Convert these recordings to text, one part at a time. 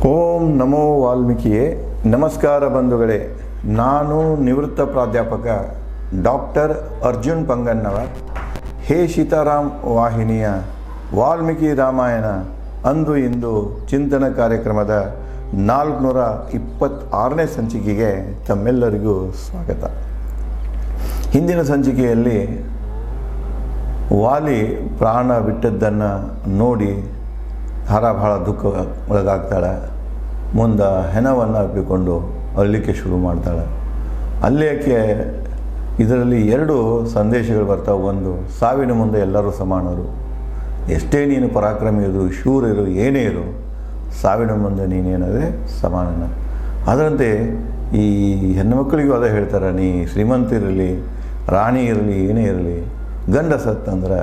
ಓಂ ನಮೋ ವಾಲ್ಮೀಕಿಯೇ. ನಮಸ್ಕಾರ ಬಂಧುಗಳೇ. ನಾನು ನಿವೃತ್ತ ಪ್ರಾಧ್ಯಾಪಕ ಡಾಕ್ಟರ್ ಅರ್ಜುನ್ ಪಂಗನ್ನವರ್. ಹೇ ಸೀತಾರಾಮ್ ವಾಹಿನಿಯ ವಾಲ್ಮೀಕಿ ರಾಮಾಯಣ ಅಂದು ಇಂದು ಚಿಂತನ ಕಾರ್ಯಕ್ರಮದ 426ನೇ ಸಂಚಿಕೆಗೆ ತಮ್ಮೆಲ್ಲರಿಗೂ ಸ್ವಾಗತ. ಹಿಂದಿನ ಸಂಚಿಕೆಯಲ್ಲಿ ವಾಲಿ ಪ್ರಾಣ ಬಿಟ್ಟದ್ದನ್ನು ನೋಡಿ ಬಹಳ ದುಃಖ ಒಳಗಾಗ್ತಾಳೆ. ಮುಂದೆ ಹೆಣವನ್ನು ಅಪ್ಪಿಕೊಂಡು ಅಳ್ಲಿಕ್ಕೆ ಶುರು ಮಾಡ್ತಾಳೆ. ಅಲ್ಲಿಯಕ್ಕೆ ಇದರಲ್ಲಿ ಎರಡು ಸಂದೇಶಗಳು ಬರ್ತಾವೆ. ಒಂದು, ಸಾವಿನ ಮುಂದೆ ಎಲ್ಲರೂ ಸಮಾನರು. ಎಷ್ಟೇ ನೀನು ಪರಾಕ್ರಮಿ ಇರು, ಶೂರ ಇರು, ಏನೇ ಇರು, ಸಾವಿನ ಮುಂದೆ ನೀನೇನದೆ ಸಮಾನನ. ಅದರಂತೆ ಈ ಹೆಣ್ಣುಮಕ್ಕಳಿಗೂ ಅದೇ ಹೇಳ್ತಾರೆ, ನೀ ಶ್ರೀಮಂತ ಇರಲಿ, ರಾಣಿ ಇರಲಿ, ಏನೇ ಇರಲಿ, ಗಂಡ ಸತ್ತಂದ್ರೆ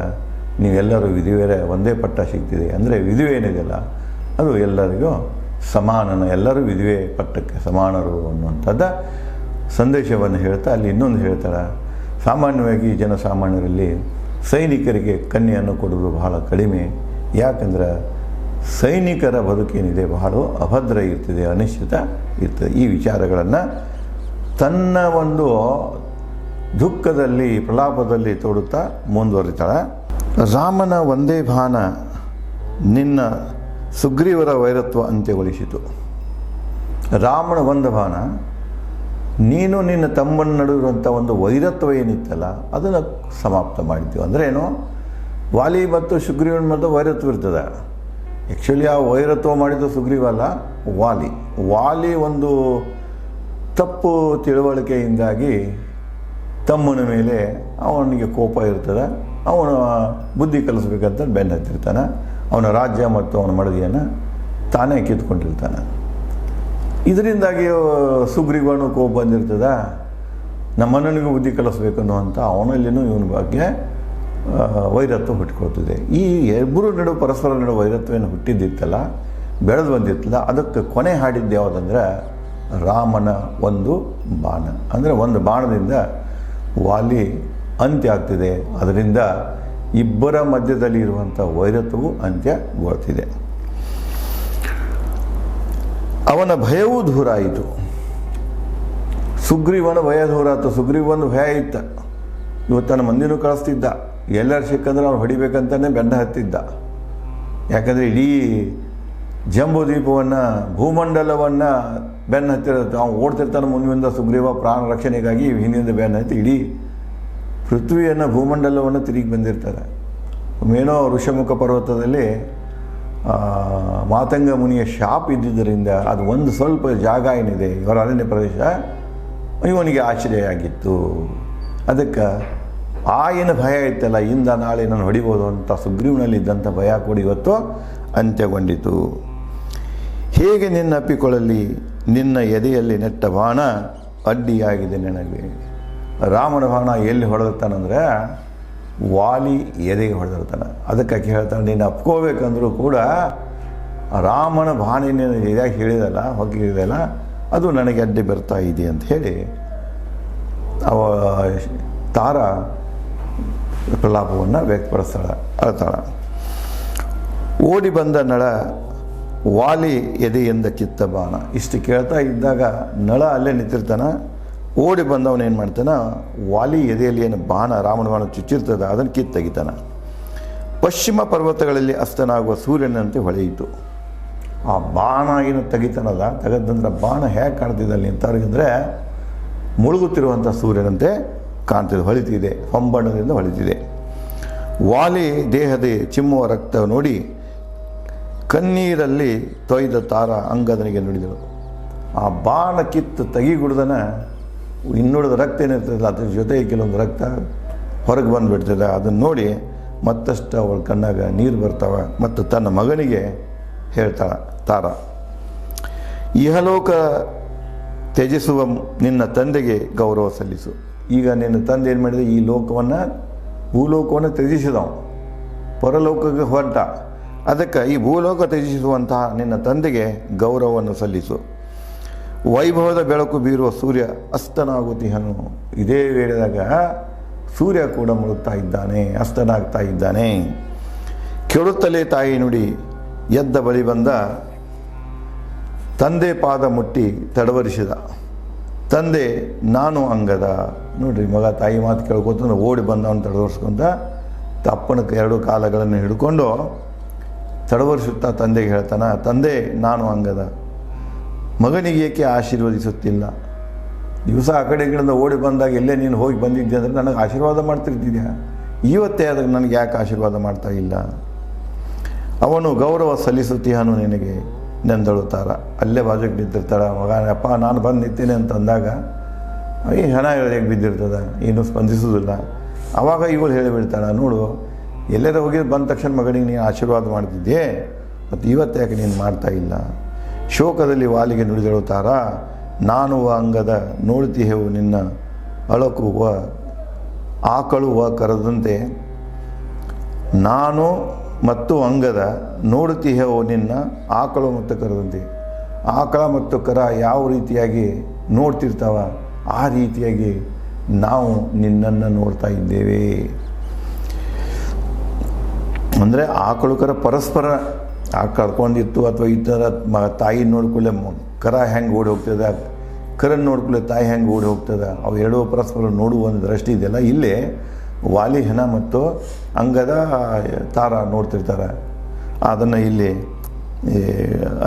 ನೀವೆಲ್ಲರೂ ವಿಧಿವೇರೆ ಒಂದೇ ಪಟ್ಟ ಸಿಗ್ತಿದೆ. ಅಂದರೆ ವಿಧಿವೆ ಏನಿದೆಯಲ್ಲ ಅದು ಎಲ್ಲರಿಗೂ ಸಮಾನನ, ಎಲ್ಲರೂ ವಿಧಿವೆ ಪಟ್ಟಕ್ಕೆ ಸಮಾನರು ಅನ್ನುವಂಥದ್ದ ಸಂದೇಶವನ್ನು ಹೇಳ್ತಾ ಅಲ್ಲಿ ಇನ್ನೊಂದು ಹೇಳ್ತಾಳೆ, ಸಾಮಾನ್ಯವಾಗಿ ಜನಸಾಮಾನ್ಯರಲ್ಲಿ ಸೈನಿಕರಿಗೆ ಕನ್ಯೆಯನ್ನು ಕೊಡೋದು ಬಹಳ ಕಡಿಮೆ. ಯಾಕಂದ್ರೆ ಸೈನಿಕರ ಬದುಕೇನಿದೆ ಬಹಳ ಅಭದ್ರ ಇರ್ತದೆ, ಅನಿಶ್ಚಿತ ಇರ್ತದೆ. ಈ ವಿಚಾರಗಳನ್ನು ತನ್ನ ಒಂದು ದುಃಖದಲ್ಲಿ ಪ್ರಲಾಪದಲ್ಲಿ ತೋಡುತ್ತಾ ಮುಂದುವರಿತಾಳೆ. ರಾಮನ ಒಂದೇ ಬಾಣ ನಿನ್ನ ಸುಗ್ರೀವರ ವೈರತ್ವ ಅಂತ್ಯಗೊಳಿಸಿತು. ರಾಮನ ಒಂದು ಬಾಣ ನೀನು ನಿನ್ನ ತಮ್ಮನ ನಡುವಿರುವಂಥ ಒಂದು ವೈರತ್ವ ಏನಿತ್ತಲ್ಲ ಅದನ್ನು ಸಮಾಪ್ತ ಮಾಡಿದ್ದೀವಿ. ಅಂದರೆ ಏನು, ವಾಲಿ ಮತ್ತು ಸುಗ್ರೀವನ ಮಧ್ಯೆ ವೈರತ್ವ ಇರ್ತದೆ. ಆ್ಯಕ್ಚುಲಿ ಆ ವೈರತ್ವ ಮಾಡಿದ್ದು ಸುಗ್ರೀವ ಅಲ್ಲ, ವಾಲಿ ಒಂದು ತಪ್ಪು ತಿಳುವಳಿಕೆಯಿಂದಾಗಿ ತಮ್ಮನ ಮೇಲೆ ಅವನಿಗೆ ಕೋಪ ಇರ್ತದೆ. ಅವನು ಬುದ್ಧಿ ಕಲಿಸ್ಬೇಕಂತ ಬೆನ್ನು ಹತ್ತಿರ್ತಾನೆ. ಅವನ ರಾಜ್ಯ ಮತ್ತು ಅವನ ಮಡದಿಯನ್ನು ತಾನೇ ಕಿತ್ಕೊಂಡಿರ್ತಾನೆ. ಇದರಿಂದಾಗಿ ಸುಗ್ರೀವನು ಕೋಪ ಬಂದಿರ್ತದೆ, ನಮ್ಮನಿಗೂ ಬುದ್ಧಿ ಕಲಿಸ್ಬೇಕು ಅನ್ನುವಂಥ ಅವನಲ್ಲಿನೂ ಇವನ ಬಗ್ಗೆ ವೈರತ್ವ ಹುಟ್ಟಿಕೊಳ್ತದೆ. ಈ ಇಬ್ಬರು ನಡುವೆ ಪರಸ್ಪರ ನಡುವೆ ವೈರತ್ವೇನು ಹುಟ್ಟಿದ್ದಿತ್ತಲ್ಲ, ಬೆಳೆದು ಬಂದಿತ್ತಲ್ಲ, ಅದಕ್ಕೆ ಕೊನೆ ಹಾಡಿದ್ದು ಯಾವುದಂದ್ರೆ ರಾಮನ ಒಂದು ಬಾಣ. ಅಂದರೆ ಒಂದು ಬಾಣದಿಂದ ವಾಲಿ ಅಂತ್ಯ ಆಗ್ತಿದೆ. ಅದರಿಂದ ಇಬ್ಬರ ಮಧ್ಯದಲ್ಲಿ ಇರುವಂಥ ವೈರತ್ವವು ಅಂತ್ಯಗೊಳ್ತಿದೆ. ಅವನ ಭಯವೂ ದೂರ ಆಯಿತು. ಸುಗ್ರೀವನ ಭಯ ದೂರ ಆಯಿತು. ಸುಗ್ರೀವನ ಭಯ ಇತ್ತ, ಇವತ್ತನ ಮಂದಿನೂ ಕಳಿಸ್ತಿದ್ದ, ಎಲ್ಲರೂ ಸಿಕ್ಕಂದ್ರೆ ಅವ್ನು ಹೊಡಿಬೇಕಂತಲೇ ಬೆಂಡ ಹತ್ತಿದ್ದ. ಯಾಕಂದರೆ ಇಡೀ ಜಂಬೂ ದ್ವೀಪವನ್ನು, ಭೂಮಂಡಲವನ್ನು ಬೆನ್ನು ಹತ್ತಿರುತ್ತೆ. ಅವ್ನು ಓಡ್ತಿರ್ತಾನೆ ಮುಂದಿನಿಂದ ಸುಗ್ರೀವ ಪ್ರಾಣ ರಕ್ಷಣೆಗಾಗಿ ಹಿಂದಿನಿಂದ ಬೆನ್ನು ಹತ್ತಿ ಇಡೀ ಪೃಥ್ವಿಯನ್ನು, ಭೂಮಂಡಲವನ್ನು ತಿರುಗಿ ಬಂದಿರ್ತಾರೆ. ಮೇನೋ ಋಷಮುಖ ಪರ್ವತದಲ್ಲಿ ಮಾತಂಗ ಮುನಿಯ ಶಾಪ್ ಇದ್ದಿದ್ದರಿಂದ ಅದು ಒಂದು ಸ್ವಲ್ಪ ಜಾಗ ಏನಿದೆ ಇವರ ಅರಣ್ಯ ಪ್ರದೇಶ ಇವನಿಗೆ ಆಶ್ಚರ್ಯ ಆಗಿತ್ತು. ಅದಕ್ಕೆ ಏನು ಭಯ ಇತ್ತಲ್ಲ, ಇಂದ ನಾಳೆ ನಾನು ಹೊಡಿಬೋದು ಅಂತ ಸುಗ್ರೀವನಲ್ಲಿದ್ದಂಥ ಭಯ ಕೂಡ ಇವತ್ತು ಅಂತ್ಯಗೊಂಡಿತು. ಹೇಗೆ ನಿನ್ನ ಅಪ್ಪಿಕೊಳ್ಳಲಿ, ನಿನ್ನ ಎದೆಯಲ್ಲಿ ನೆಟ್ಟ ಬಾಣ ಅಡ್ಡಿಯಾಗಿದೆ ನನಗೆ. ರಾಮನ ಬಾಣ ಎಲ್ಲಿ ಹೊಡೆದಿರ್ತಾನಂದ್ರೆ ವಾಲಿ ಎದೆಗೆ ಹೊಡೆದಿರ್ತಾನೆ. ಅದಕ್ಕೆ ಹೇಳ್ತಾನೆ, ನೀನು ಅಪ್ಕೋಬೇಕಂದ್ರೂ ಕೂಡ ರಾಮನ ಬಾಣ ಎದೆಯಾಗಿ ಹೇಳಿದಲ್ಲ, ಹೊಗ್ಗಿದೆಯಲ್ಲ, ಅದು ನನಗೆ ಅಡ್ಡಿ ಬರ್ತಾ ಇದೆ ಅಂತ ಹೇಳಿ ತಾರ ಪ್ರಲಾಪವನ್ನು ವ್ಯಕ್ತಪಡಿಸ್ತಾಳೆ, ಅಳ್ತಾಳೆ. ಓಡಿ ಬಂದ ನಳ ವಾಲಿ ಎದೆಯಿಂದ ಕಿತ್ತ ಬಾಣ. ಇಷ್ಟು ಕೇಳ್ತಾ ಇದ್ದಾಗ ನಳ ಅಲ್ಲೇ ನಿಂತಿರ್ತಾನೆ. ಓಡಿ ಬಂದವನು ಏನು ಮಾಡ್ತಾನೆ, ವಾಲಿ ಎದೆಯಲ್ಲಿ ಏನು ಬಾಣ, ರಾಮನ ಬಾಣ ಚುಚ್ಚಿರ್ತದೆ, ಅದನ್ನು ಕಿತ್ತಗಿತಾನೆ. ಪಶ್ಚಿಮ ಪರ್ವತಗಳಲ್ಲಿ ಅಸ್ತನಾಗುವ ಸೂರ್ಯನಂತೆ ಹೊಳೆಯಿತು. ಆ ಬಾಣ ಏನು ತೆಗಿತಾನಲ್ಲ, ತೆಗೆದಂದ್ರೆ ಬಾಣ ಹೇಗೆ ಕಾಣ್ತಿದ್ದಲ್ಲಿ ಅಂತವ್ರಿಗಂದರೆ ಮುಳುಗುತ್ತಿರುವಂಥ ಸೂರ್ಯನಂತೆ ಕಾಣ್ತಿದೆ, ಹೊಳಿತಿದೆ, ಹೊಂಬಣ್ಣದಿಂದ ಹೊಳಿತಿದೆ. ವಾಲಿ ದೇಹದ ಚಿಮ್ಮುವ ರಕ್ತ ನೋಡಿ ಕಣ್ಣೀರಲ್ಲಿ ತೊಯ್ದ ತಾರ ಅಂಗದನಿಗೆ ನುಡಿದಳು. ಆ ಬಾಣ ಕಿತ್ತು ತೆಗಿಗುಡ್ದನ ಇನ್ನುಳಿದ ರಕ್ತ ಏನಿರ್ತದಲ್ಲ ಅದ್ರ ಜೊತೆಗೆ ಕೆಲವೊಂದು ರಕ್ತ ಹೊರಗೆ ಬಂದುಬಿಡ್ತದೆ. ಅದನ್ನು ನೋಡಿ ಮತ್ತಷ್ಟು ಅವಳ ಕಣ್ಣಾಗ ನೀರು ಬರ್ತಾವೆ. ಮತ್ತು ತನ್ನ ಮಗನಿಗೆ ಹೇಳ್ತಾಳೆ ತಾರ, ಇಹಲೋಕ ತ್ಯಜಿಸುವ ನಿನ್ನ ತಂದೆಗೆ ಗೌರವ ಸಲ್ಲಿಸು. ಈಗ ನಿನ್ನ ತಂದೆ ಏನು ಮಾಡಿದೆ, ಈ ಲೋಕವನ್ನು, ಭೂಲೋಕವನ್ನು ತ್ಯಜಿಸಿದವ, ಪರಲೋಕಕ್ಕೆ ಹೊರಟ. ಅದಕ್ಕೆ ಈ ಭೂಲೋಕ ತ್ಯಜಿಸುವಂತಹ ನಿನ್ನ ತಂದೆಗೆ ಗೌರವವನ್ನು ಸಲ್ಲಿಸು. ವೈಭವದ ಬೆಳಕು ಬೀರುವ ಸೂರ್ಯ ಅಸ್ತನಾಗುತ್ತಿಹನು. ಇದೇ ವೇಳೆದಾಗ ಸೂರ್ಯ ಕೂಡ ಮುಳುಗ್ತಾ ಇದ್ದಾನೆ, ಅಸ್ತನಾಗ್ತಾ ಇದ್ದಾನೆ. ಕೆಡುತ್ತಲೇ ತಾಯಿ ನುಡಿ ಎದ್ದ ಬಳಿ ಬಂದ ತಂದೆ ಪಾದ ಮುಟ್ಟಿ ತಡವರಿಸಿದ. ತಂದೆ ನಾನು ಅಂಗದ. ನೋಡ್ರಿ, ಮಗ ತಾಯಿ ಮಾತು ಕೇಳ್ಕೊತಂದ್ರೆ ಓಡಿ ಬಂದವನು ತಡವರಿಸ್ಕೊಂತ ಅಪ್ಪನ 2 ಕಾಲಗಳನ್ನು ಹಿಡ್ಕೊಂಡು ತಡವರಿಸುತ್ತಾ ತಂದೆಗೆ ಹೇಳ್ತಾನ, ತಂದೆ ನಾನು ಅಂಗದ, ಮಗನಿಗೆ ಏಕೆ ಆಶೀರ್ವದಿಸುತ್ತಿಲ್ಲ? ದಿವಸ ಆ ಕಡೆ ಕಡೆಯಿಂದ ಓಡಿ ಬಂದಾಗ ಎಲ್ಲೇ ನೀನು ಹೋಗಿ ಬಂದಿದ್ದೆ ಅಂದರೆ ನನಗೆ ಆಶೀರ್ವಾದ ಮಾಡ್ತಿರ್ತಿದ್ಯಾ, ಇವತ್ತೇ ಅದಕ್ಕೆ ನನಗೆ ಯಾಕೆ ಆಶೀರ್ವಾದ ಮಾಡ್ತಾ ಇಲ್ಲ? ಅವನು ಗೌರವ ಸಲ್ಲಿಸುತ್ತೀಯನು ನಿನಗೆ ನೆಂದಳು ತಾರ. ಅಲ್ಲೇ ಬಾಜುಗೆ ನಿಂತಿರ್ತಾಳೆ. ಮಗ ಅಪ್ಪ ನಾನು ಬಂದು ನಿಂತೀನಿ ಅಂತಂದಾಗ ಈ ಹೆಣ ಹೇಗೆ ಬಿದ್ದಿರ್ತದೆ, ಏನೂ ಸ್ಪಂದಿಸೋದಿಲ್ಲ. ಆವಾಗ ಇವಳು ಹೇಳಿಬಿಡ್ತಾಳೆ, ನೋಡು ಎಲ್ಲರೂ ಹೋಗಿ ಬಂದ ತಕ್ಷಣ ಮಗನಿಗೆ ನೀನು ಆಶೀರ್ವಾದ ಮಾಡ್ತಿದ್ದೆ, ಮತ್ತು ಇವತ್ತು ಯಾಕೆ ನೀನು ಮಾಡ್ತಾ ಇಲ್ಲ? ಶೋಕದಲ್ಲಿ ವಾಲಿಗೆ ನುಡಿದಳು ತಾರ, ನಾನು ಅಂಗದ ನೋಡ್ತೀಹೆವು ನಿನ್ನ ಅಳಕುವ ಆಕಳುವ ಕರದಂತೆ. ನಾನು ಮತ್ತು ಅಂಗದ ನೋಡುತ್ತೀಹೆವು ನಿನ್ನ ಆಕಳು ಮತ್ತು ಕರದಂತೆ. ಆಕಳ ಮತ್ತು ಕರ ಯಾವ ರೀತಿಯಾಗಿ ನೋಡ್ತಿರ್ತಾವ ಆ ರೀತಿಯಾಗಿ ನಾವು ನಿನ್ನನ್ನು ನೋಡ್ತಾ ಇದ್ದೇವೆ. ಅಂದರೆ ಆಕಳು ಕರ ಪರಸ್ಪರ ಕಳ್ಕೊಂಡಿತ್ತು ಅಥವಾ ಈ ಥರ ತಾಯಿ ನೋಡ್ಕೊಳ್ಳೆ ಕರ ಹೆಂಗೆ ಓಡಿ ಹೋಗ್ತದೆ, ಕರನ್ನು ನೋಡ್ಕೊಳ್ಳೆ ತಾಯಿ ಹೆಂಗೆ ಓಡಿ ಹೋಗ್ತದೆ, ಅವು ಎರಡೂ ಪರಸ್ಪರ ನೋಡುವ ಒಂದು ದೃಷ್ಟಿ ಇದೆಯಲ್ಲ, ಇಲ್ಲೇ ವಾಲಿ ಹೆಣ ಮತ್ತು ಅಂಗದ ತಾರ ನೋಡ್ತಿರ್ತಾರೆ. ಅದನ್ನು ಇಲ್ಲಿ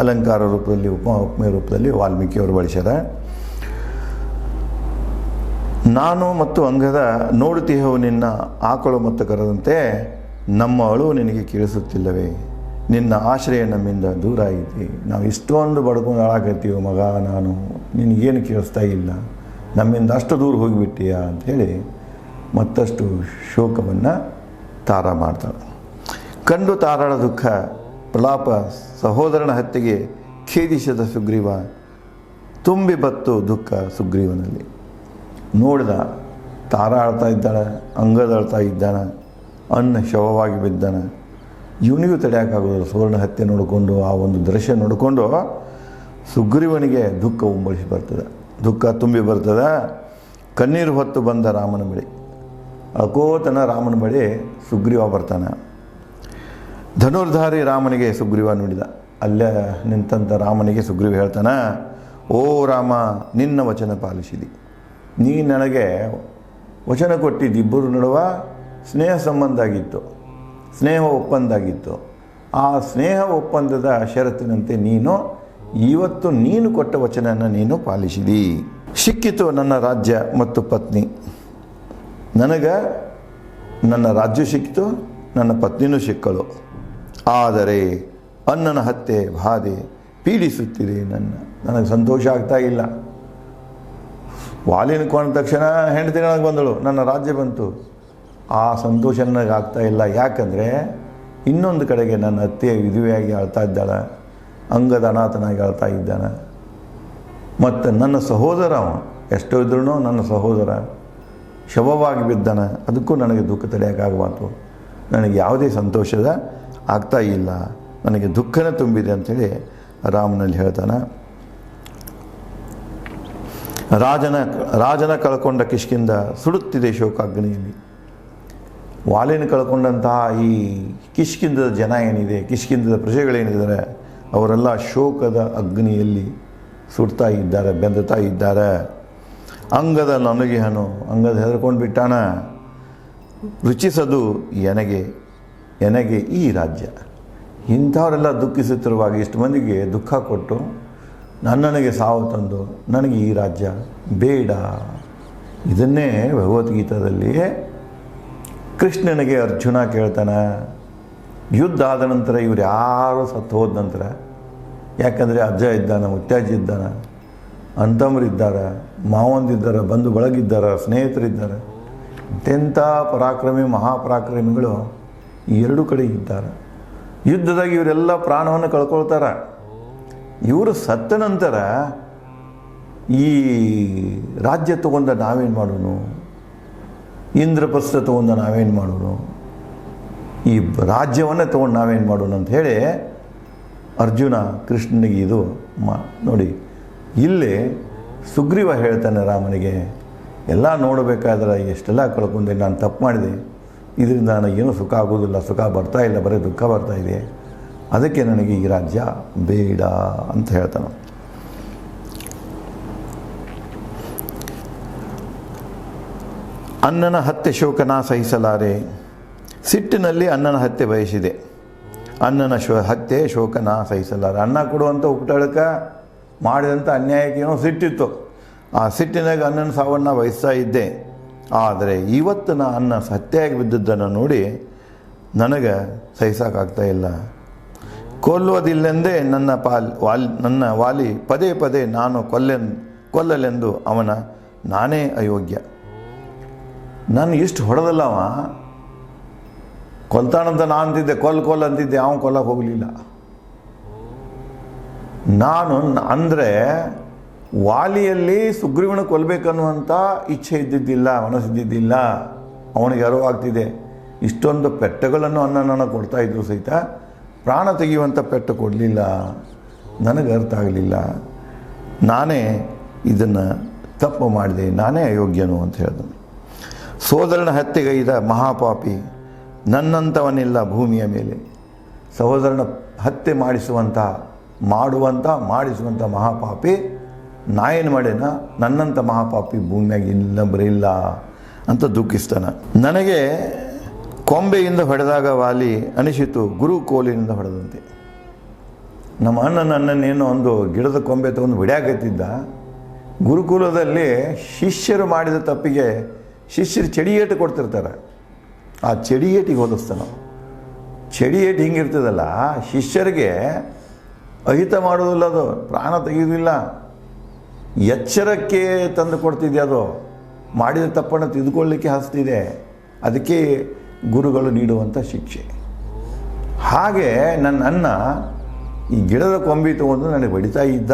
ಅಲಂಕಾರ ರೂಪದಲ್ಲಿ ಉಪಮೆ ರೂಪದಲ್ಲಿ ವಾಲ್ಮೀಕಿಯವರು ಬಳಸ್ಯಾರ. ನಾನು ಮತ್ತು ಅಂಗದ ನೋಡುತ್ತೀಹವು ನಿನ್ನ ಆಕಳು ಮತ್ತು ಕರದಂತೆ, ನಮ್ಮ ಅಳು ನಿನಗೆ ಕೇಳಿಸುತ್ತಿಲ್ಲವೇ? ನಿನ್ನ ಆಶ್ರಯ ನಮ್ಮಿಂದ ದೂರ ಐತಿ. ನಾವು ಇಷ್ಟೊಂದು ಬಡ್ಕೊಂಡು ಹಾಳಾಕತ್ತೀವಿ ಮಗ, ನಾನು ನಿನಗೇನು ಕೇಳಿಸ್ತಾ ಇಲ್ಲ, ನಮ್ಮಿಂದ ಅಷ್ಟು ದೂರ ಹೋಗಿಬಿಟ್ಟಿಯಾ ಅಂಥೇಳಿ ಮತ್ತಷ್ಟು ಶೋಕವನ್ನು ತಾರ ಮಾಡ್ತಾಳೆ. ಕಂಡು ತಾರಾಳ ದುಃಖ ಪ್ರಲಾಪ ಸಹೋದರನ ಹತ್ಯೆಗೆ ಖೇದಿಸಿದ ಸುಗ್ರೀವ, ತುಂಬಿ ಬತ್ತು ದುಃಖ ಸುಗ್ರೀವನಲ್ಲಿ. ನೋಡಿದ ತಾರ ಆಳ್ತಾ ಇದ್ದಾಳೆ, ಅಂಗದ ಆಳ್ತಾ ಇದ್ದಾನೆ, ಅನ್ನ ಶವವಾಗಿ ಬಿದ್ದಾನೆ. ಇವನಿಗೂ ತಡೆಯೋಕ್ಕಾಗೋದಿಲ್ಲ. ಸುವರ್ಣ ಹತ್ಯೆ ನೋಡಿಕೊಂಡು ಆ ಒಂದು ದೃಶ್ಯ ನೋಡಿಕೊಂಡು ಸುಗ್ರೀವನಿಗೆ ದುಃಖ ಉಂಬಳಿಸಿ ಬರ್ತದೆ, ದುಃಖ ತುಂಬಿ ಬರ್ತದೆ. ಕಣ್ಣೀರು ಹೊತ್ತು ಬಂದ ರಾಮನ ಬಳಿ, ಅಕೋತನ ರಾಮನ ಬಳಿ ಸುಗ್ರೀವ ಬರ್ತಾನೆ. ಧನುರ್ಧಾರಿ ರಾಮನಿಗೆ ಸುಗ್ರೀವ ನುಡಿದ. ಅಲ್ಲೇ ನಿಂತಂಥ ರಾಮನಿಗೆ ಸುಗ್ರೀವ ಹೇಳ್ತಾನೆ, ಓ ರಾಮ, ನಿನ್ನ ವಚನ ಪಾಲಿಸಿದಿ. ನೀ ನನಗೆ ವಚನ ಕೊಟ್ಟಿದ್ದು, ಇಬ್ಬರು ನಡುವ ಸ್ನೇಹ ಸಂಬಂಧ ಆಗಿತ್ತು, ಸ್ನೇಹ ಒಪ್ಪಂದ ಆಗಿತ್ತು. ಆ ಸ್ನೇಹ ಒಪ್ಪಂದದ ಷರತ್ತಿನಂತೆ ನೀನು ಇವತ್ತು ನೀನು ಕೊಟ್ಟ ವಚನವನ್ನು ನೀನು ಪಾಲಿಸಿದಿ. ಸಿಕ್ಕಿತು ನನ್ನ ರಾಜ್ಯ ಮತ್ತು ಪತ್ನಿ. ನನಗೆ ನನ್ನ ರಾಜ್ಯ ಸಿಕ್ಕಿತು, ನನ್ನ ಪತ್ನಿನೂ ಸಿಕ್ಕಳು. ಆದರೆ ಅನ್ನನ ಹತ್ಯೆ ಬಾಧೆ ಪೀಡಿಸುತ್ತಿದೆ ನನಗೆ ಸಂತೋಷ ಆಗ್ತಾ ಇಲ್ಲ. ವಾಲಿನ ಕೊಂಡ ತಕ್ಷಣ ಹೆಂಡತಿ ನನಗೆ ಬಂದಳು, ನನ್ನ ರಾಜ್ಯ ಬಂತು, ಆ ಸಂತೋಷ ನನಗೆ ಆಗ್ತಾ ಇಲ್ಲ. ಯಾಕಂದರೆ ಇನ್ನೊಂದು ಕಡೆಗೆ ನನ್ನ ಅತ್ತೆ ವಿಧವೆಯಾಗಿ ಆಳ್ತಾ ಇದ್ದಾಳೆ, ಅಂಗದ ಅನಾಥನಾಗಿ ಆಳ್ತಾ ಇದ್ದಾನೆ. ಮತ್ತು ನನ್ನ ಸಹೋದರ, ಎಷ್ಟೋ ಇದ್ರೂ ನನ್ನ ಸಹೋದರ ಶವವಾಗಿ ಬಿದ್ದಾನೆ. ಅದಕ್ಕೂ ನನಗೆ ದುಃಖ ತಡೆಯೋಕ್ಕಾಗಬಾರ್ದು, ನನಗೆ ಯಾವುದೇ ಸಂತೋಷದ ಆಗ್ತಾ ಇಲ್ಲ, ನನಗೆ ದುಃಖನೇ ತುಂಬಿದೆ ಅಂಥೇಳಿ ರಾಮನಲ್ಲಿ ಹೇಳ್ತಾನೆ. ರಾಜನ ಕಳ್ಕೊಂಡ ಕಿಷ್ಕಿಂದ ಸುಡುತ್ತಿದೆ ಶೋಕಾಗ್ನಿಯಲ್ಲಿ. ವಾಲಿನ ಕಳ್ಕೊಂಡಂತಹ ಈ ಕಿಷ್ಕಿಂದದ ಜನ ಏನಿದೆ, ಕಿಷ್ಕಿಂದದ ಪ್ರಜೆಗಳೇನಿದ್ದಾರೆ, ಅವರೆಲ್ಲ ಶೋಕದ ಅಗ್ನಿಯಲ್ಲಿ ಸುಡ್ತಾ ಇದ್ದಾರೆ, ಬೆಂದುತ್ತಾ ಇದ್ದಾರೆ. ಅಂಗದ ನನಗೆಹನು, ಅಂಗದ ಹೆದರ್ಕೊಂಡು ಬಿಟ್ಟಾನ. ರುಚಿಸದು ಎನಗೆ ಈ ರಾಜ್ಯ. ಇಂಥವರೆಲ್ಲ ದುಃಖಿಸುತ್ತಿರುವಾಗ ಇಷ್ಟು ಮಂದಿಗೆ ದುಃಖ ಕೊಟ್ಟು ನನಗೆ ಸಾವು ತಂದು ನನಗೆ ಈ ರಾಜ್ಯ ಬೇಡ. ಇದನ್ನೇ ಭಗವದ್ಗೀತಾದಲ್ಲಿ ಕೃಷ್ಣನಿಗೆ ಅರ್ಜುನ ಕೇಳ್ತಾನೆ. ಯುದ್ಧ ಆದ ನಂತರ ಇವ್ರು ಯಾರು ಸತ್ತು ಹೋದ ನಂತರ, ಯಾಕಂದರೆ ಅಜ್ಜ ಇದ್ದಾನೆ, ಮುತ್ಯಾಜ್ಜಿ ಇದ್ದಾನೆ, ಅಂತಮ್ಮರಿದ್ದಾರೆ, ಮಾವಂದಿದ್ದಾರೆ, ಬಂಧು ಬಳಗಿದ್ದಾರೆ, ಸ್ನೇಹಿತರಿದ್ದಾರೆ. ಇಂತೆಂಥ ಪರಾಕ್ರಮಿ ಮಹಾಪರಾಕ್ರಮಿಗಳು ಈ ಎರಡೂ ಕಡೆ ಇದ್ದಾರೆ. ಯುದ್ಧದಾಗ ಇವರೆಲ್ಲ ಪ್ರಾಣವನ್ನು ಕಳ್ಕೊಳ್ತಾರೆ. ಇವರು ಸತ್ತ ನಂತರ ಈ ರಾಜ್ಯ ತಗೊಂಡ ನಾವೇನು ಮಾಡೋನು, ಇಂದ್ರಪ್ರಸ್ಥ ತಗೊಂಡ ನಾವೇನು ಮಾಡೋನು, ಈ ರಾಜ್ಯವನ್ನೇ ತೊಗೊಂಡು ನಾವೇನು ಮಾಡೋಣ ಅಂತ ಹೇಳಿ ಅರ್ಜುನ ಕೃಷ್ಣನಿಗೆ ಇದು ನೋಡಿ, ಇಲ್ಲಿ ಸುಗ್ರೀವ ಹೇಳ್ತಾನೆ ರಾಮನಿಗೆ, ಎಲ್ಲ ನೋಡಬೇಕಾದ್ರೆ ಎಷ್ಟೆಲ್ಲ ಕಳ್ಕೊಂಡೆ, ನಾನು ತಪ್ಪು ಮಾಡಿದೆ, ಇದರಿಂದ ನನಗೇನು ಸುಖ ಆಗೋದಿಲ್ಲ, ಸುಖ ಬರ್ತಾ ಇಲ್ಲ, ಬರೀ ದುಃಖ ಬರ್ತಾ ಇದೆ, ಅದಕ್ಕೆ ನನಗೆ ಈ ರಾಜ್ಯ ಬೇಡ ಅಂತ ಹೇಳ್ತಾನೆ. ಅಣ್ಣನ ಹತ್ಯೆ ಶೋಕನ ಸಹಿಸಲಾರೆ. ಸಿಟ್ಟಿನಲ್ಲಿ ಅಣ್ಣನ ಹತ್ಯೆ ಬಯಸಿದೆ. ಅಣ್ಣನ ಹತ್ಯೆ ಶೋಕನ ಸಹಿಸಲಾರೆ. ಅನ್ನ ಕೊಡುವಂಥ ಉಪಟಳಕ ಮಾಡಿದಂಥ ಅನ್ಯಾಯಕ್ಕೆ ಏನೋ ಸಿಟ್ಟಿತ್ತು. ಆ ಸಿಟ್ಟಿನಾಗ ಅಣ್ಣನ ಸಾವನ್ನು ಬಯಸ್ತಾ ಇದ್ದೆ. ಆದರೆ ಇವತ್ತು ನಾ ಅನ್ನ ಹತ್ಯೆಯಾಗಿ ಬಿದ್ದದ್ದನ್ನು ನೋಡಿ ನನಗೆ ಸಹಿಸೋಕ್ಕಾಗ್ತಾ ಇಲ್ಲ. ಕೊಲ್ಲುವುದಿಲ್ಲೆಂದೇ ನನ್ನ ವಾಲಿ ಪದೇ ಪದೇ ನಾನು ಕೊಲ್ಲಲೆಂದು ಅವನ ನಾನೇ ಅಯೋಗ್ಯ. ನಾನು ಇಷ್ಟು ಹೊಡೆದಲ್ಲ, ಅವ ಕೊಲ್ತಾನಂತ ನಾನು ಅಂತಿದ್ದೆ, ಕೊಲ್ ಅಂತಿದ್ದೆ, ಅವನು ಕೊಲ್ಲಕ್ಕೆ ಹೋಗಲಿಲ್ಲ. ನಾನು ಅಂದರೆ ವಾಲಿಯಲ್ಲಿ ಸುಗ್ರೀವನ ಕೊಲ್ಲಬೇಕನ್ನುವಂಥ ಇಚ್ಛೆ ಇದ್ದಿದ್ದಿಲ್ಲ, ಮನಸ್ಸಿದ್ದಿದ್ದಿಲ್ಲ. ಅವನಿಗೆ ಅರಿವಾಗ್ತಿದೆ ಇಷ್ಟೊಂದು ಪೆಟ್ಟುಗಳನ್ನು ಅನ್ನ ಕೊಡ್ತಾಯಿದ್ರು ಸಹಿತ ಪ್ರಾಣ ತೆಗೆಯುವಂಥ ಪೆಟ್ಟು ಕೊಡಲಿಲ್ಲ. ನನಗೆ ಅರ್ಥ ಆಗಲಿಲ್ಲ. ನಾನೇ ಇದನ್ನು ತಪ್ಪು ಮಾಡಿದೆ, ನಾನೇ ಅಯೋಗ್ಯನು ಅಂತ ಹೇಳಿದನು. ಸೋದರನ ಹತ್ಯೆಗೈದ ಮಹಾಪಾಪಿ ನನ್ನಂಥವನಿಲ್ಲ ಭೂಮಿಯ ಮೇಲೆ. ಸಹೋದರನ ಹತ್ಯೆ ಮಾಡಿಸುವಂಥ ಮಹಾಪಾಪಿ ನಾ ಏನು ಮಾಡೇನ, ನನ್ನಂಥ ಮಹಾಪಾಪಿ ಭೂಮಿಯಾಗ ಇನ್ನೊಬ್ಬರಿಲ್ಲ ಅಂತ ದುಃಖಿಸ್ತಾನೆ. ನನಗೆ ಕೊಂಬೆಯಿಂದ ಹೊಡೆದಾಗ ವಾಲಿ ಅನಿಸಿತು ಗುರು ಕೋಲಿನಿಂದ ಹೊಡೆದಂತೆ. ನಮ್ಮ ನನ್ನನ್ನೇನೋ ಒಂದು ಗಿಡದ ಕೊಂಬೆ ತಗೊಂಡು ಹೊಡ್ಯಾಕತ್ತಿದ್ದ. ಗುರುಕುಲದಲ್ಲಿ ಶಿಷ್ಯರು ಮಾಡಿದ ತಪ್ಪಿಗೆ ಶಿಷ್ಯರು ಚಡಿಯೇಟು ಕೊಡ್ತಿರ್ತಾರೆ. ಆ ಚಡಿಯೇಟಿಗೆ ಹೋಲಿಸ್ತಾನೆ. ಚಡಿಯೇಟು ಹಿಂಗಿರ್ತದಲ್ಲ, ಶಿಷ್ಯರಿಗೆ ಅಹಿತ ಮಾಡೋದಿಲ್ಲ, ಅದು ಪ್ರಾಣ ತೆಗೆಯೋದಿಲ್ಲ, ಎಚ್ಚರಕ್ಕೆ ತಂದು ಕೊಡ್ತಿದೆ. ಅದು ಮಾಡಿದ ತಪ್ಪನ್ನು ತಿದ್ದುಕೊಳ್ಳಲಿಕ್ಕೆ ಹಸ್ತಿದೆ. ಅದಕ್ಕೆ ಗುರುಗಳು ನೀಡುವಂಥ ಶಿಕ್ಷೆ. ಹಾಗೆ ನನ್ನ ಅನ್ನ ಈ ಗಿಡದ ಕೊಂಬಿ ತಗೊಂಡು ನನಗೆ ಹೊಡಿತಾ ಇದ್ದ.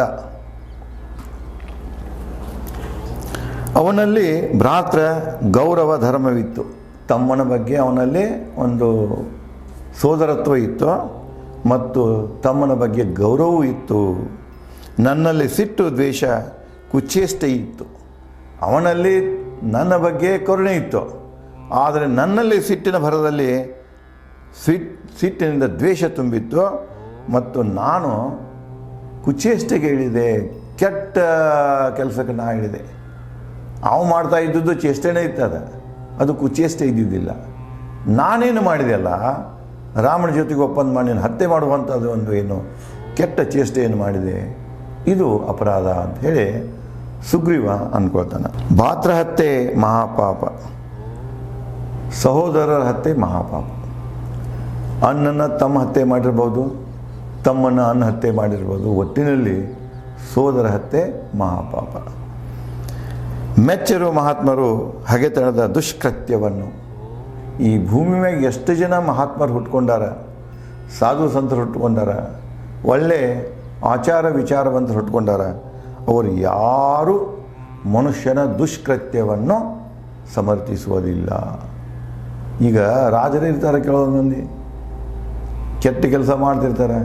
ಅವನಲ್ಲಿ ಭ್ರಾತೃ ಗೌರವ ಧರ್ಮವಿತ್ತು. ತಮ್ಮನ ಬಗ್ಗೆ ಅವನಲ್ಲಿ ಒಂದು ಸೋದರತ್ವ ಇತ್ತು ಮತ್ತು ತಮ್ಮನ ಬಗ್ಗೆ ಗೌರವವೂ ಇತ್ತು. ನನ್ನಲ್ಲಿ ಸಿಟ್ಟು, ದ್ವೇಷ, ಕುಚೇಷ್ಟೆ ಇತ್ತು. ಅವನಲ್ಲಿ ನನ್ನ ಬಗ್ಗೆ ಕರುಣೆ ಇತ್ತು. ಆದರೆ ನನ್ನಲ್ಲಿ ಸಿಟ್ಟಿನ ಭರದಲ್ಲಿ ಸಿಟ್ಟಿನಿಂದ ದ್ವೇಷ ತುಂಬಿತ್ತು ಮತ್ತು ನಾನು ಕುಚೇಷ್ಟೆಗೆ ಇಳಿದೆ, ಕೆಟ್ಟ ಕೆಲಸಕ್ಕೆ ನಾ ಇಳಿದೆ. ಅವು ಮಾಡ್ತಾ ಇದ್ದದ್ದು ಚೇಷ್ಟೆನೇ ಇತ್ತದ, ಅದು ಕುಚೇಷ್ಟೆ ಇದ್ದಿದ್ದಿಲ್ಲ. ನಾನೇನು ಮಾಡಿದೆಯಲ್ಲ, ರಾಮನ ಜೊತೆಗೆ ಒಪ್ಪಂದ ಮಾಡಿ ಹತ್ಯೆ ಮಾಡುವಂಥದ್ದು ಒಂದು ಏನು ಕೆಟ್ಟ ಚೇಷ್ಟೆಯನ್ನು ಮಾಡಿದೆ, ಇದು ಅಪರಾಧ ಅಂತ ಹೇಳಿ ಸುಗ್ರೀವ ಅಂದ್ಕೊಳ್ತಾನೆ. ಭಾತೃ ಹತ್ಯೆ ಮಹಾಪಾಪ, ಸಹೋದರರ ಹತ್ಯೆ ಮಹಾಪಾಪ. ಅಣ್ಣನ ತಮ್ಮ ಹತ್ಯೆ ಮಾಡಿರ್ಬೋದು, ತಮ್ಮನ ಅನ್ನ ಹತ್ಯೆ ಮಾಡಿರ್ಬೋದು. ಒಟ್ಟಿನಲ್ಲಿ ಸೋದರ ಹತ್ಯೆ ಮಹಾಪಾಪ. ಮೆಚ್ಚರು ಮಹಾತ್ಮರು ಹಗೆತನದ ದುಷ್ಕೃತ್ಯವನ್ನು. ಈ ಭೂಮಿ ಮ್ಯಾಗ ಎಷ್ಟು ಜನ ಮಹಾತ್ಮರು ಹುಟ್ಕೊಂಡಾರ, ಸಾಧು ಸಂತರು ಹುಟ್ಕೊಂಡಾರ, ಒಳ್ಳೆ ಆಚಾರ ವಿಚಾರವಂತರು ಹುಟ್ಕೊಂಡಾರ. ಅವರು ಯಾರೂ ಮನುಷ್ಯನ ದುಷ್ಕೃತ್ಯವನ್ನು ಸಮರ್ಥಿಸುವುದಿಲ್ಲ. ಈಗ ರಾಜರೇ ಇರ್ತಾರೆ, ಕೆಲವೊಂದು ಮಂದಿ ಕೆಟ್ಟ ಕೆಲಸ ಮಾಡ್ತಿರ್ತಾರೆ.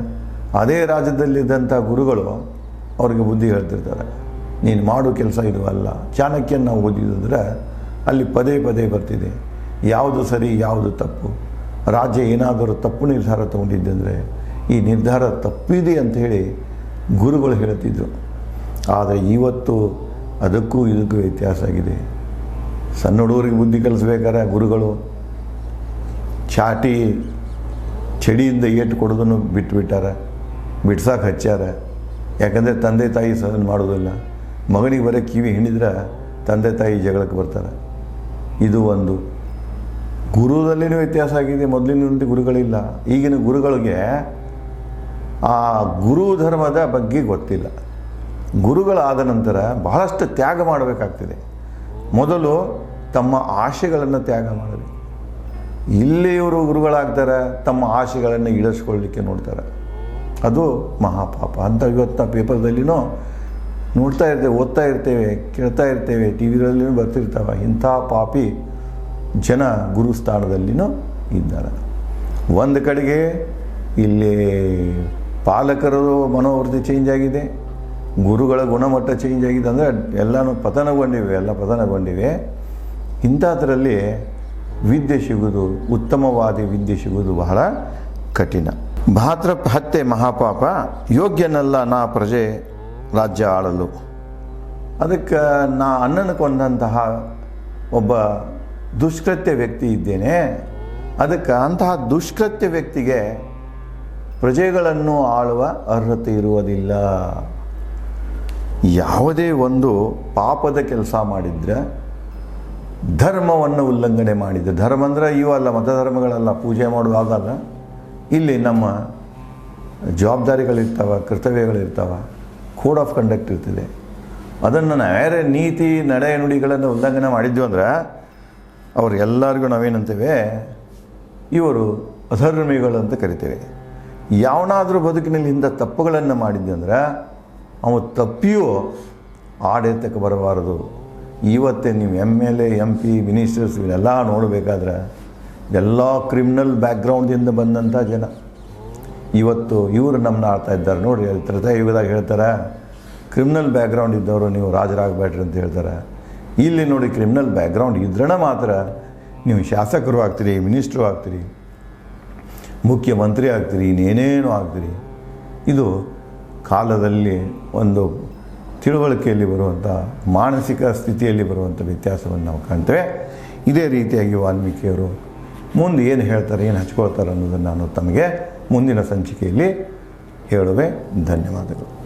ಅದೇ ರಾಜ್ಯದಲ್ಲಿದ್ದಂಥ ಗುರುಗಳು ಅವ್ರಿಗೆ ಬುದ್ಧಿ ಹೇಳ್ತಿರ್ತಾರೆ, ನೀನು ಮಾಡೋ ಕೆಲಸ ಇದು ಅಲ್ಲ. ಚಾಣಕ್ಯನ ನಾವು ಓದಿದ್ರೆ ಅಲ್ಲಿ ಪದೇ ಪದೇ ಬರ್ತಿದೆ, ಯಾವುದು ಸರಿ ಯಾವುದು ತಪ್ಪು. ರಾಜ್ಯ ಏನಾದರೂ ತಪ್ಪು ನಿರ್ಧಾರ ತಗೊಂಡಿದ್ದಂದರೆ ಈ ನಿರ್ಧಾರ ತಪ್ಪಿದೆ ಅಂಥೇಳಿ ಗುರುಗಳು ಹೇಳ್ತಿದ್ರು. ಆದರೆ ಇವತ್ತು ಅದಕ್ಕೂ ಇದಕ್ಕೂ ವ್ಯತ್ಯಾಸ ಆಗಿದೆ. ಸಣ್ಣ ಹುಡುಗರಿಗೆ ಬುದ್ಧಿ ಕಲಿಸ್ಬೇಕಾದ್ರೆ ಗುರುಗಳು ಚಡಿಯಿಂದ ಏಟು ಕೊಡೋದನ್ನು ಬಿಟ್ಟಾರ, ಬಿಡ್ಸಕ್ಕೆ ಹಚ್ಚಾರ. ಯಾಕಂದರೆ ತಂದೆ ತಾಯಿ ಸಹನ ಮಾಡೋದಿಲ್ಲ. ಮಗನಿಗೆ ಬರೀ ಕಿವಿ ಹಿಂಡಿದ್ರೆ ತಂದೆ ತಾಯಿ ಜಗಳಕ್ಕೆ ಬರ್ತಾರೆ. ಇದು ಒಂದು ಗುರುದಲ್ಲಿನೂ ವ್ಯತ್ಯಾಸ ಆಗಿದೆ. ಮೊದಲಿನಂತೆ ಗುರುಗಳಿಲ್ಲ. ಈಗಿನ ಗುರುಗಳಿಗೆ ಆ ಗುರು ಧರ್ಮದ ಬಗ್ಗೆ ಗೊತ್ತಿಲ್ಲ. ಗುರುಗಳಾದ ನಂತರ ಬಹಳಷ್ಟು ತ್ಯಾಗ ಮಾಡಬೇಕಾಗ್ತದೆ. ಮೊದಲು ತಮ್ಮ ಆಶೆಗಳನ್ನು ತ್ಯಾಗ ಮಾಡಬೇಕು. ಇಲ್ಲಿ ಇವರು ಗುರುಗಳಾಗ್ತಾರೆ, ತಮ್ಮ ಆಶೆಗಳನ್ನು ಈಡೇರಿಸ್ಕೊಳ್ಳಲಿಕ್ಕೆ ನೋಡ್ತಾರೆ. ಅದು ಮಹಾಪಾಪ ಅಂತ ಇವತ್ತು ಪೇಪರ್ದಲ್ಲಿನೂ ನೋಡ್ತಾ ಇರ್ತೇವೆ, ಓದ್ತಾ ಇರ್ತೇವೆ, ಕೇಳ್ತಾ ಇರ್ತೇವೆ, ಟಿ ವಿಗಳಲ್ಲಿನೂ ಬರ್ತಿರ್ತಾವೆ. ಇಂಥ ಪಾಪಿ ಜನ ಗುರುಸ್ಥಾನದಲ್ಲಿನೂ ಇದ್ದಾರೆ. ಒಂದು ಕಡೆಗೆ ಇಲ್ಲಿ ಪಾಲಕರದು ಮನೋವೃತ್ತಿ ಚೇಂಜ್ ಆಗಿದೆ, ಗುರುಗಳ ಗುಣಮಟ್ಟ ಚೇಂಜ್ ಆಗಿದೆ. ಅಂದರೆ ಎಲ್ಲನೂ ಪತನಗೊಂಡಿವೆ. ಇಂಥದ್ರಲ್ಲಿ ವಿದ್ಯೆ ಸಿಗೋದು, ಉತ್ತಮವಾದ ವಿದ್ಯೆ ಸಿಗೋದು ಬಹಳ ಕಠಿಣ. ಭಾತೃ ಹತ್ಯೆ ಮಹಾಪಾಪ, ಯೋಗ್ಯನಲ್ಲ ನಾ ಪ್ರಜೆ ರಾಜ್ಯ ಆಳಲು. ಅದಕ್ಕೆ ನಾ ಅಣ್ಣನ ಕೊಂದಂತಹ ಒಬ್ಬ ದುಷ್ಕೃತ್ಯ ವ್ಯಕ್ತಿ ಇದ್ದೇನೆ, ಅದಕ್ಕೆ ಅಂತಹ ದುಷ್ಕೃತ್ಯ ವ್ಯಕ್ತಿಗೆ ಪ್ರಜೆಗಳನ್ನು ಆಳುವ ಅರ್ಹತೆ ಇರುವುದಿಲ್ಲ. ಯಾವುದೇ ಒಂದು ಪಾಪದ ಕೆಲಸ ಮಾಡಿದರೆ, ಧರ್ಮವನ್ನು ಉಲ್ಲಂಘನೆ ಮಾಡಿದರೆ, ಧರ್ಮ ಅಂದರೆ ಇವಲ್ಲ, ಮತಧರ್ಮಗಳಲ್ಲ, ಪೂಜೆ ಮಾಡುವಾಗಲ್ಲ, ಇಲ್ಲಿ ನಮ್ಮ ಜವಾಬ್ದಾರಿಗಳಿರ್ತಾವೆ, ಕರ್ತವ್ಯಗಳಿರ್ತಾವೆ, ಕೋಡ್ ಆಫ್ ಕಂಡಕ್ಟ್ ಇರ್ತದೆ. ಅದನ್ನು ಬೇರೆ ನೀತಿ ನಡೆ ನುಡಿಗಳನ್ನು ಉಲ್ಲಂಘನೆ ಮಾಡಿದ್ವಿ ಅಂದ್ರೆ ಅವ್ರಿಗೆಲ್ಲರಿಗೂ ನಾವೇನಂತೇವೆ, ಇವರು ಅಧರ್ಮಿಗಳು ಅಂತ ಕರಿತೇವೆ. ಯಾವನಾದರೂ ಬದುಕಿನಲ್ಲಿ ಇಂಥ ತಪ್ಪುಗಳನ್ನು ಮಾಡಿದ್ವಿ ಅಂದ್ರೆ ಅವ ತಪ್ಪಿಯೂ ಆಡಳಿತಕ್ಕೆ ಬರಬಾರದು. ಇವತ್ತೇ ನೀವು MLA, MP, ಮಿನಿಸ್ಟರ್ಸ್ ಇವನ್ನೆಲ್ಲ ನೋಡಬೇಕಾದ್ರೆ ಎಲ್ಲ ಕ್ರಿಮಿನಲ್ ಬ್ಯಾಕ್ಗ್ರೌಂಡಿಂದ ಬಂದಂಥ ಜನ. ಇವತ್ತು ಇವರು ನಮ್ಮನ್ನ ಆಳ್ತಾ ಇದ್ದಾರೆ ನೋಡಿರಿ. ತ್ರೇತಾಯುಗದಾಗ ಹೇಳ್ತಾರೆ, ಕ್ರಿಮಿನಲ್ ಬ್ಯಾಕ್ಗ್ರೌಂಡ್ ಇದ್ದವರು ನೀವು ರಾಜರಾಗಬೇಡ್ರಿ ಅಂತ ಹೇಳ್ತಾರೆ. ಇಲ್ಲಿ ನೋಡಿ, ಕ್ರಿಮಿನಲ್ ಬ್ಯಾಕ್ಗ್ರೌಂಡ್ ಇದ್ರಣ ಮಾತ್ರ ನೀವು ಶಾಸಕರು ಆಗ್ತೀರಿ, ಮಿನಿಸ್ಟ್ರು ಆಗ್ತೀರಿ, ಮುಖ್ಯಮಂತ್ರಿ ಆಗ್ತೀರಿ, ಇನ್ನೇನೇನು ಆಗ್ತೀರಿ. ಇದು ಕಾಲದಲ್ಲಿ ಒಂದು ತಿಳುವಳಿಕೆಯಲ್ಲಿ ಬರುವಂಥ, ಮಾನಸಿಕ ಸ್ಥಿತಿಯಲ್ಲಿ ಬರುವಂಥ ವ್ಯತ್ಯಾಸವನ್ನು ನಾವು ಕಾಣ್ತೇವೆ. ಇದೇ ರೀತಿಯಾಗಿ ವಾಲ್ಮೀಕಿಯವರು ಮುಂದೆ ಏನು ಹೇಳ್ತಾರೆ, ಏನು ಹಚ್ಕೊಳ್ತಾರೆ ಅನ್ನೋದನ್ನು ನಾನು ತಮಗೆ ಮುಂದಿನ ಸಂಚಿಕೆಯಲ್ಲಿ ಹೇಳುವೆ. ಧನ್ಯವಾದಗಳು.